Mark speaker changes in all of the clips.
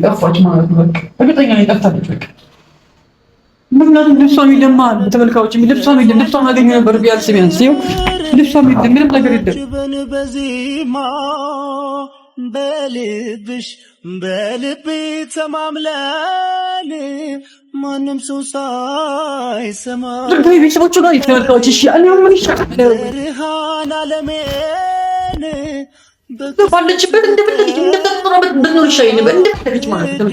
Speaker 1: ጠፋች ማለት ነው። እርግጠኛ ነኝ ጠፍታለች። በቃ ምክንያቱም ልብሷም የለማ ተመልካዮች፣ ልብሷም የለም። ልብሷን አገኘ ነበር ቢያንስ ይኸው ልብሷም የለም፣ ምንም ነገር የለም። በልብሽ በልቤ ተማምለን ማንም ሰው ሳይሰማ ቤተሰቦቹ ጋር ተመልካዮች። እሺ እኔ ምን ይሻላል? ብርሃን አለሜን ባለችበት እንደፈለገች እንደተጠራበት ብንኖር ይሻለኝ እንደፈለገች ማለት ነው።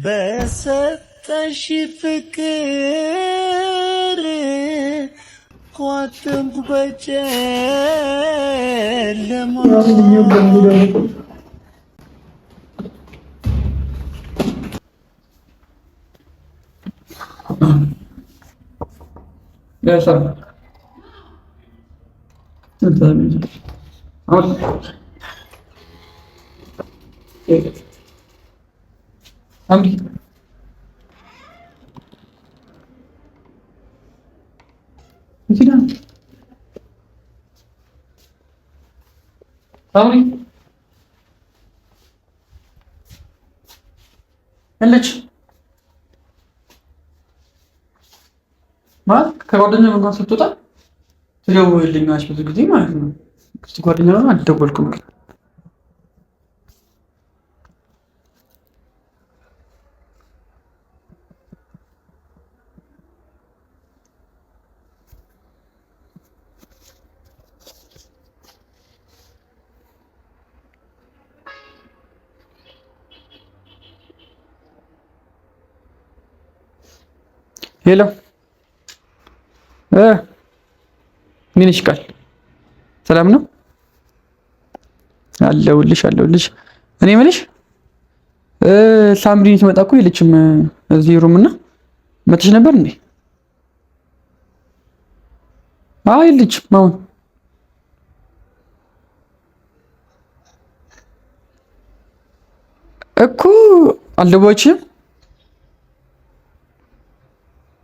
Speaker 1: በሰጠሽ ፍቅር ኳተንኩ በጨለማ ማለት ከጓደኛ ጋር ስትወጣ ትደውልልኛለች ብዙ ጊዜ ማለት ነው። ጓደኛ ጋር አልደወልኩም ግን ሄሎ ምን ይሽቃል? ሰላም ነው አለሁልሽ። እኔ የምልሽ ሳምሪን ትመጣ እኮ የለችም እዚህ ሩም እና መጥተሽ ነበር እንዴ? አይ የለችም አሁን እኮ አልደወለችም።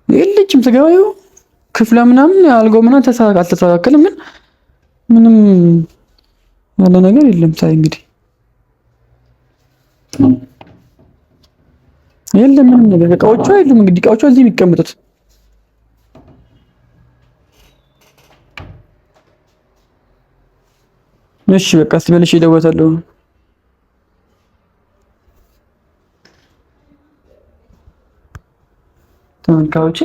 Speaker 1: የለችም ተገባዩ ክፍለ ምናምን አልጋው ምናምን አልተስተካከለም፣ ግን ምንም ያለ ነገር የለም። ሳይ እንግዲህ የለም ምንም ነገር እቃዎቿ የሉም። እንግዲህ እቃዎቿ እዚህ የሚቀመጡት እሺ በቃ ስትመለሽ እደውላለሁ። ተመልካቾች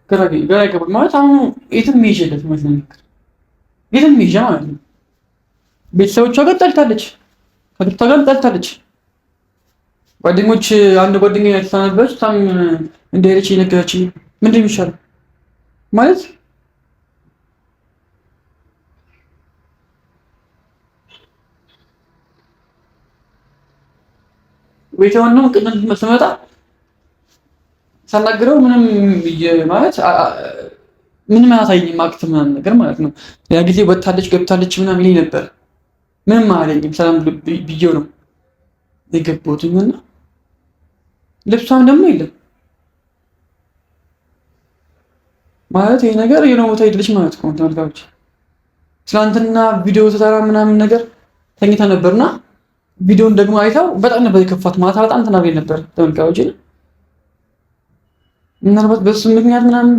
Speaker 1: ግራ ይገባል ማለት አሁን የትም ይዤለት ማለት ነው። የትም ይዤ ማለት ነው። ቤተሰቦቿ ጋር ጠልታለች፣ ከድርቷ ጋር ጠልታለች። ጓደኞች አንድ ጓደኛ ያልተናበች ታም እንደሄደች የነገረችኝ ምንድን ነው የሚሻለው ማለት ቤተውን ነው ቅድም መስመጣ ሳናግረው ምንም ማለት ምንም አያሳየኝም አክት ምናምን ነገር ማለት ነው። ያ ጊዜ ወጣለች ገብታለች ምናምን ይለኝ ነበር። ምንም አላለኝም። ሰላም ብዬው ነው የገባሁትና ልብሷም ደግሞ የለም ማለት ይሄ ነገር የሆነ ቦታ ሄደች ማለት ነው። ተመልካቾች ትናንትና ቪዲዮ ተሰራ ምናምን ነገር ተኝታ ነበርና ቪዲዮን ደግሞ አይታው በጣም ነበር የከፋት። ማታ በጣም ተናግሬ ነበር ተመልካቾች። ምናልባት በሱ ምክንያት ምናምን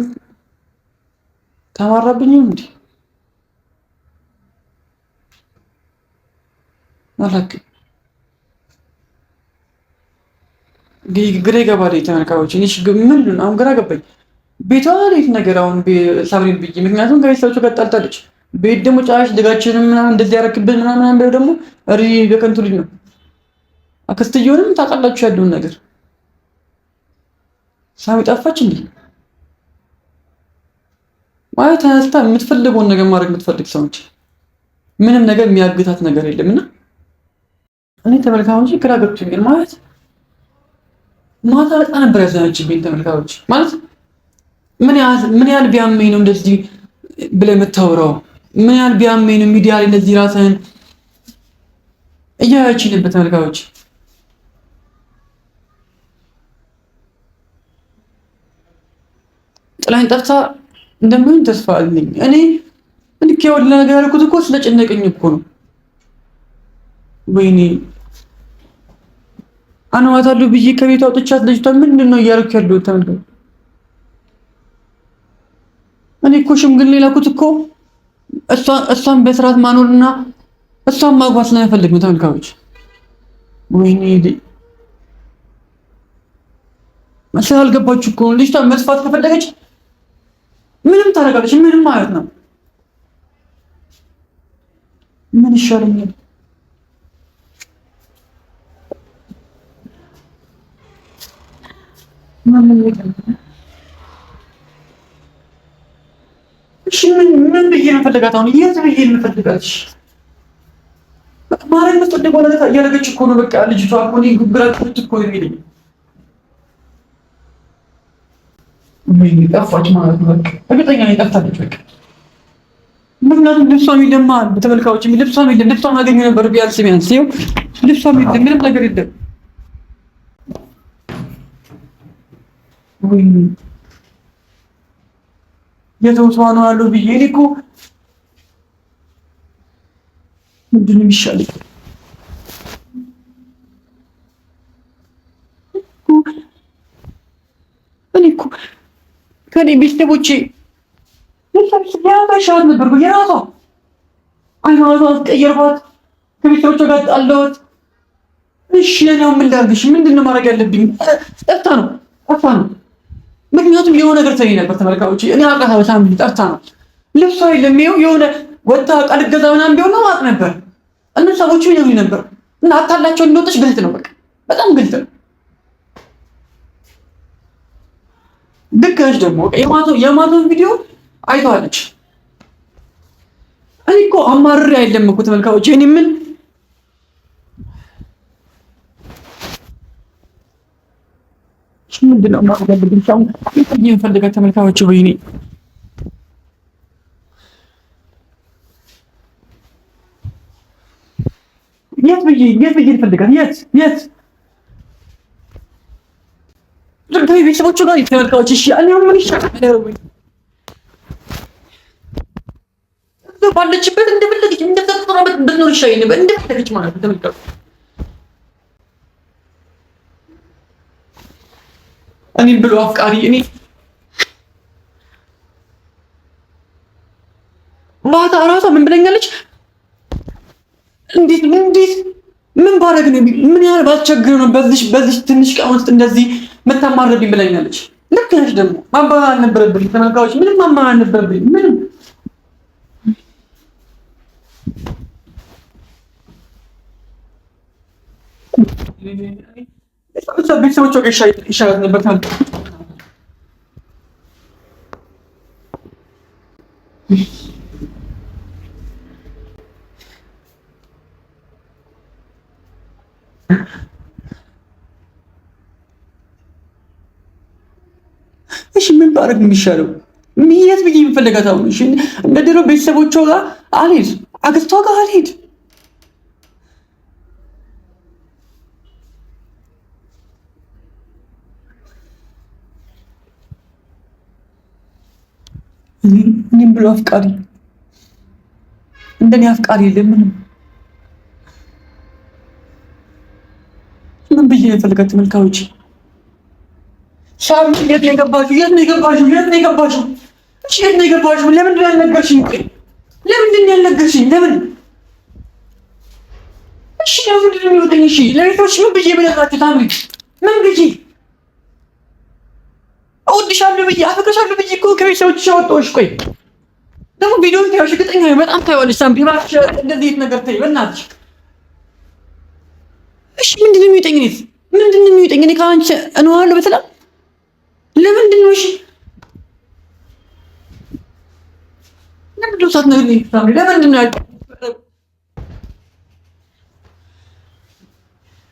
Speaker 1: ተማራብኝ እንዴ አላውቅም። ግራ ይገባል ተመልካቾች። እሺ ምን አሁን ግራ ገባኝ። ቤቷ አሪፍ ነገር አሁን ሳምሪን ብዬ ምክንያቱም ከቤተሰቦቿ ጋር ጣልታለች። ቤት ደግሞ ጫሽ ድጋችንን ምናምን እንደዚህ ያረክብን ምናምን ብለው ደግሞ በከንቱ ልጅ ነው። አክስትየውንም ታውቃላችሁ ያለውን ነገር ሳሚ ጠፋች እንዴ ማለት ተነስታ የምትፈልገውን ነገር ማድረግ የምትፈልግ ሰው ነች። ምንም ነገር የሚያግታት ነገር የለምና እኔ ተመልካቾች ግራ ገብቶኛል። ማለት ማታ በጣም ነበር ያዘነችብኝ ተመልካቾች። ማለት ምን ያህል ቢያመኝ ነው እንደዚህ ብለህ የምታወራው? ምን ያህል ቢያመኝ ነው ሚዲያ ላይ እንደዚህ ራስህን እያያችኝ ነበር ተመልካቾች። ጥላኝ ጠፍታ እንደምን ተስፋ አለኝ። እኔ ልክ ያው ነገር ያልኩት እኮ ስለጨነቀኝ እኮ ነው። ወይኔ አናዋታለሁ ብዬ ከቤት አውጥቻት ልጅቷ ምንድን ነው እያደረኩ ያለው? ተመልከቱ። እኔ እኮ ሽምግልና የላኩት እኮ እሷን በስርዓት ማኖርና እሷን ማግባት ስለማይፈልግ ነው። ተመልካቾች ወይኔ ስላልገባችሁ እኮ ልጅቷ መጥፋት ከፈለገች ምንም ታደርጋለች። ምንም ማለት ነው። ምን ይሻለኛል? እሺ ምን ብዬ ነው የምፈልጋት? አሁን የት ብዬ ነው የምፈልጋት? ማረኝ የምትፈልገው ነገር እያደረገች እኮ ነው። በቃ ልጅቷ እኮ እኔ ጉብራት እኮ ነው የሚለኝ። ምን ጠፋች ማለት ነው? በቃ እርግጠኛ ነኝ ጠፍታለች። በቃ ምክንያቱም ልብሷ የሚለማ በተመልካዮች ልብሷ የሚለም ልብሷ ማገኘ ነበር ቢያንስ ይኸው ልብሷ የሚለም ምንም ነገር የለም። ወይ የተውሷ ነው አለው ብዬ እኔ እኮ ምንድን ነው የሚሻለኝ? እኔ እኮ ከኔ ቤተሰቦቼ ያሻት ነበር የራሷ ሃይማኖቷን ቀየርኳት፣ ከቤተሰቦቿ ጋር ጣላሁት። እሺ ለኔው ምን ላድርግሽ? ምንድን ነው ማድረግ ያለብኝ? ጠፍታ ነው። ምክንያቱም የሆነ ነገር ተይኝ ነበር ተመልካቾች። እኔ አውቃታለሁ ሳምንት ጠፍታ ነው። ልብሷ የለም የሆነ ወጣ ቃል ገዛ ምናምን ቢሆን ነው ማቅ ነበር። እነሱ ሰዎቹ ይነግሩኝ ነበር እና አታላቸው እንደወጣች ግልጥ ነው። በቃ በጣም ግልጥ ነው። ድጋሽ ደግሞ የማቶን ቪዲዮ አይተዋለች። እኔ እኮ አማርሬ አይደለም እኮ ተመልካቾች። እኔ ምን ምንድን ነው ማድረግ ያለብኝ? የምፈልጋት ተመልካቾች ወይኔ የት ብዬ ልፈልጋት? የት ድጋሚ ቤተሰቦቹ ጋር ተመልካቾች። እሺ እኔ ምን ይሻላል? ባለችበት እንደፈለገች እንደተጠራበት ብትኖር ይሻለኝ ነበር። እንደፈለገች ማለት ነው ተመልካቾች። እኔም ብሎ አፍቃሪ እኔ ማታ እራሷ ምን ብለኛለች? እንዴት ምን ባረግ ነው? ምን ያህል ባስቸግር ነው በዚህ ትንሽ ቀን ውስጥ እንደዚህ መታማረብኝ ብለኛለች። ልክ ነሽ። ደግሞ ማባባል አልነበረብኝ ተመልካቾች። ምንም ማማር አልነበረብኝ። ምንም ቤተሰቦቿ ይሻላት ነበር። እሺ ምን ባረግ ነው የሚሻለው? የት ብዬ የምፈልጋት አሁን? እሺ እንደ ድሮ ቤተሰቦቿ ጋር አልሄድ፣ አክስቷ ጋር አልሄድ። እኔም ብሎ አፍቃሪ እንደኔ አፍቃሪ የለም። ምን ብዬ ነው የምፈልጋት ተመልካቾች? ሳሚ የት ነው የገባሽው? እሺ የት ነው የገባሽው? ለምንድን ነው ያልነገርሽኝ? ለምን? እሺ ለምንድን ነው የሚወጣኝ? እሺ ለቤቶች ምን ብዬ ብለናችሁ? ታሚ ምን ብዬ እወድሻለሁ ብዬ አፈቅርሻለሁ ብዬ እኮ ከቤተሰቦችሽ አወጣሁሽ። ቆይ ደግሞ ቪዲዮውን ታይዋለሽ፣ እርግጠኛ ነኝ በጣም ታይዋለሽ። ሳሚ እባክሽ እንደዚህ የት ነገር ተይ በእናትሽ። እሺ ምንድን ነው የሚወጣኝ? እኔ ከአንቺ እነዋለሁ በሰላም። ለምንድን ነው? እሺ ለምንድን ነው ሳትነግሪኝ? ሳሚ ለምንድን ነው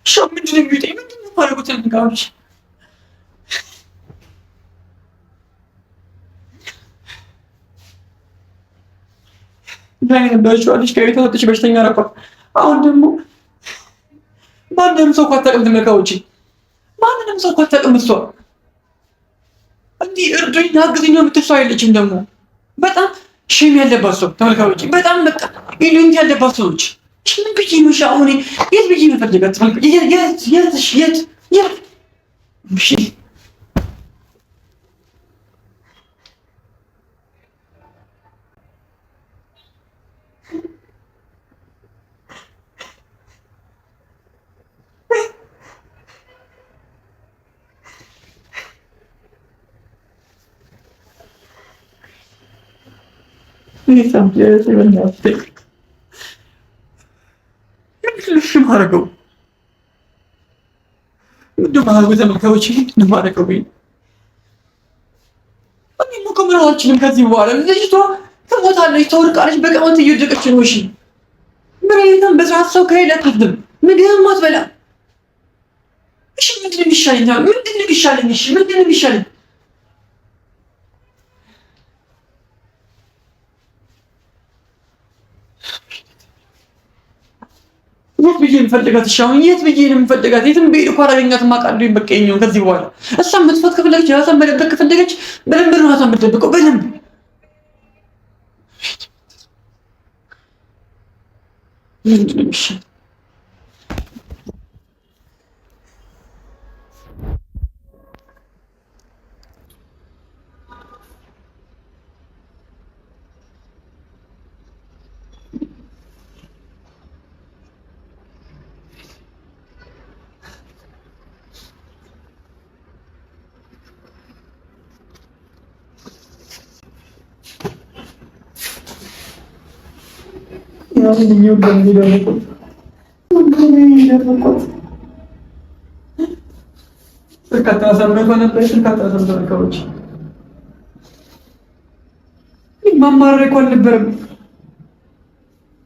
Speaker 1: እሺ ምንድን ነው የሚወጣኝ? ምንድን ነው የማደርገው? ተንጋዎች ዳይነዳችኋለሽ ከቤት ወጥተሽ በሽተኛ አደረኳት። አሁን ደግሞ ማንንም ሰው እኮ አታውቅም ተመልካቾች፣ ማንንም ሰው እኮ አታውቅም። እሷ እንዲህ እርዱኝ አግዙኝ የምትል ሰው አይደለችም። ደግሞ በጣም ሼም ያለባት ሰው ተመልካቾች፣ በጣም በቃ ኢሉንት ያለባት ሰዎች ምን ብዬ ነው አሁን የት ብዬ ነው ፈልጋት የት እሺ ማረገው ተመልካዮች ምንድን ማረገው ከምን አልችልም ከዚህ በኋላ ልጅቷ ትሞታለች ተወርቃለች በቀመት እየወደቀች ነው እሺ ምን አይነትም በሰዓት ሰው ከሌለ አታድም ምግብም አትበላም እሺ ምንድን ነው የሚሻለኝ እሺ ምንድን ነው የሚሻለኝ የት ብዬ የምፈልጋት እሻውን የት ብዬ ነው የምፈልጋት? የትም ብሄድ እኮ አላገኛትም። አውቃለሁ በቃ የኛውን ከዚህ በኋላ እሷም መጥፋት ከፈለገች ራሷን መደበቅ ከፈለገች በደንብ ነው ራሷን የምትደብቀው በደንብ ምንድን ነው የሚሻለው?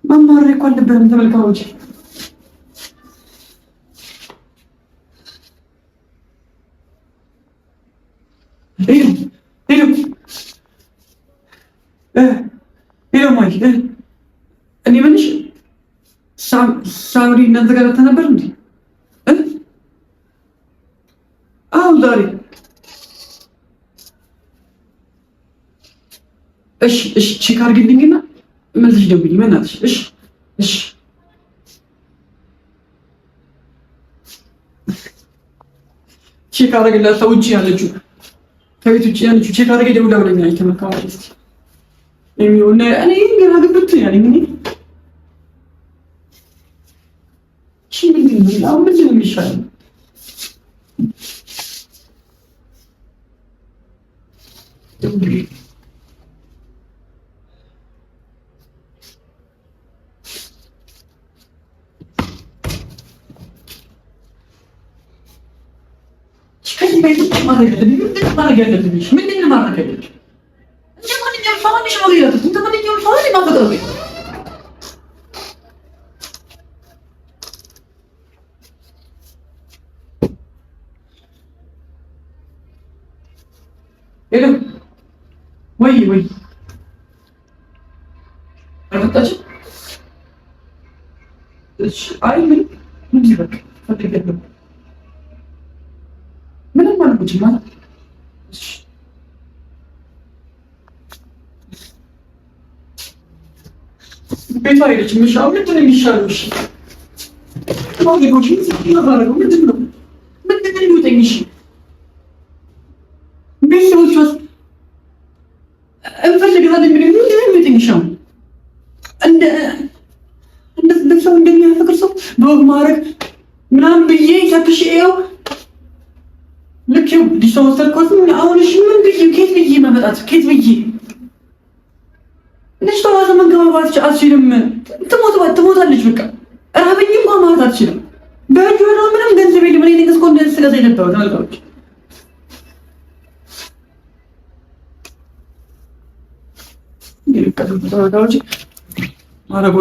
Speaker 1: ማማረር እኮ አልነበረም ተመልካቾች ሄሎ ማይ እኔ ምንሽ ሳውዲ እናንተ ጋር ተነበር እንዴ? አሁን ዛሬ እሺ ቼክ አድርግልኝና መልስሽ ደውይልኝ በእናትሽ። እሺ ቼክ አድርግላት ውጪ ያለችው ከቤት ውጪ ያለችው ቼክ አድርገ ደውላ ብለኛለች። ተመካዋለች እስቲ እኔ ገና ግብት ያለኝ እኔ ምንድን ነው የሚሻለው? ማድረግ ያለብሽ ምንድን ነው ማድረግ ያለብሽ? ሄሎ ወይ አልመጣችም? እሺ አይ ምን ይበቃ ፈልገለሁ ምንም አልኩኝ ማለት እሺ ቤቷ ሄደች። ምንሻው ምንድን ነው የሚሻለው? እሺ ማግኘቶች ምንድን ነው የሚውጠኝ? እሺ ቤተሰቦቿ እንፈልግታለን የሚል ምንድን ነው የሚውጠኝ? እሺ እንደ ሰው እንደሚያፈቅር ሰው በወግ ማድረግ ምናምን ብዬ ሰክሽ ይኸው ልክ ዲስቶ ወሰድኳት። አሁን እሺ ምን ብዬ ከየት ብዬ መመጣት ከየት ብዬ ልጅ ተዋዘ መንገባባት አትችልም። ትሞታለች። በቃ ራበኝ እንኳን ማለት አትችልም። በእጇ ነው ምንም ገንዘብ የለም። እኔ ንግስ ኮንደንስ ስለዛ የነበረው ተመልካቾች ይልቀዱ ተመልካቾች ማረጎ